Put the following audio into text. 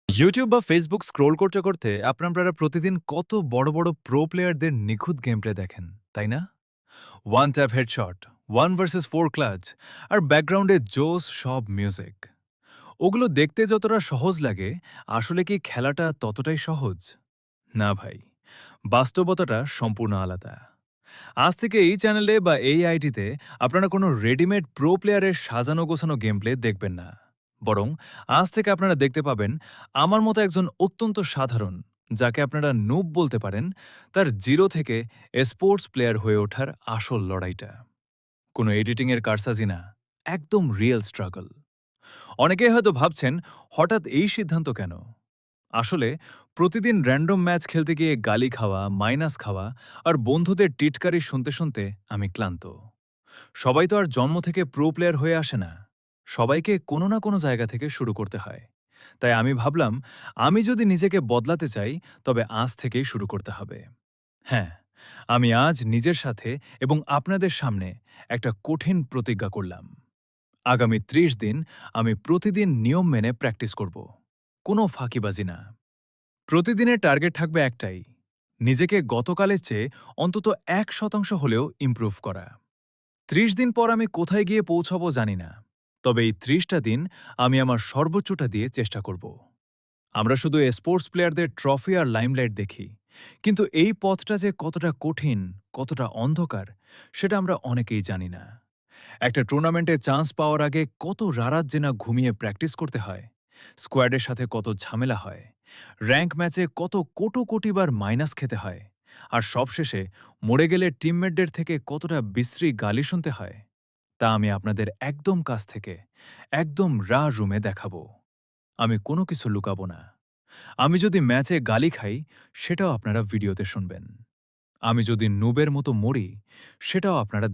YouTube বা Facebook scroll করতে করতে আপনারা প্রতিদিন কত বড় বড় প্রো প্লেয়ারদের নিখুঁত গেম প্লে দেখেন, তাই না? One tap headshot, one versus four clutch, আর ব্যাকগ্রাউন্ডে জোস সব মিউজিক। ওগুলো দেখতে যতটা সহজ লাগে, আসলে কি খেলাটা ততটাই সহজ? না ভাই, বাস্তবতাটা সম্পূর্ণ আলাদা। আজ থেকে এই চ্যানেলে বা এই আইডিতে আপনারা কোনো রেডিমেড প্রো প্লেয়ারের সাজানো গোছানো গেম প্লে দেখবেন না। বরং আজ থেকে আপনারা দেখতে পাবেন আমার মতো একজন অত্যন্ত সাধারণ, যাকে আপনারা নুব বলতে পারেন, তার জিরো থেকে স্পোর্টস প্লেয়ার হয়ে ওঠার আসল লড়াইটা। কোনো এডিটিংয়ের কারসাজি না, একদম রিয়েল স্ট্রাগল। অনেকেই হয়তো ভাবছেন, হঠাৎ এই সিদ্ধান্ত কেন? আসলে প্রতিদিন র্যান্ডম ম্যাচ খেলতে গিয়ে গালি খাওয়া, মাইনাস খাওয়া আর বন্ধুদের টিটকারি শুনতে শুনতে আমি ক্লান্ত। সবাই তো আর জন্ম থেকে প্রো প্লেয়ার হয়ে আসে না। সবাইকে কোনো না কোনো জায়গা থেকে শুরু করতে হয়। তাই আমি ভাবলাম, আমি যদি নিজেকে বদলাতে চাই, তবে আজ থেকেই শুরু করতে হবে। হ্যাঁ, আমি আজ নিজের সাথে এবং আপনাদের সামনে একটা কঠিন প্রতিজ্ঞা করলাম। আগামী ৩০ দিন আমি প্রতিদিন নিয়ম মেনে প্র্যাকটিস করব। কোনো ফাঁকিবাজি না। প্রতিদিনের টার্গেট থাকবে একটাই, নিজেকে গতকালের চেয়ে অন্তত ১% হলেও ইমপ্রুভ করা। ৩০ দিন পর আমি কোথায় গিয়ে পৌঁছাবো জানি না। তবে এই ৩০টা দিন আমি আমার সর্বোচ্চটা দিয়ে চেষ্টা করব। আমরা শুধু স্পোর্টস প্লেয়ারদের ট্রফি আর লাইমলাইট দেখি, কিন্তু এই পথটা যে কতটা কঠিন, কতটা অন্ধকার, সেটা আমরা অনেকেই জানি না। একটা টুর্নামেন্টে চান্স পাওয়ার আগে কত রারাত জেনা ঘুমিয়ে প্র্যাকটিস করতে হয়, স্কোয়াডের সাথে কত ঝামেলা হয়, র্যাঙ্ক ম্যাচে কত কোটিবার মাইনাস খেতে হয়, আর সবশেষে মরে গেলে টিমমেটদের থেকে কতটা বিশ্রী গালি শুনতে হয়, তা আমি আপনাদের একদম কাছ থেকে, একদম রুমে দেখাবো। আমি কোনো কিছু লুকাবো না। আমি যদি ম্যাচে গালি খাই, সেটাও আপনারা ভিডিওতে শুনবেন। আমি যদি নুবের মতো মরি, সেটাও আপনারা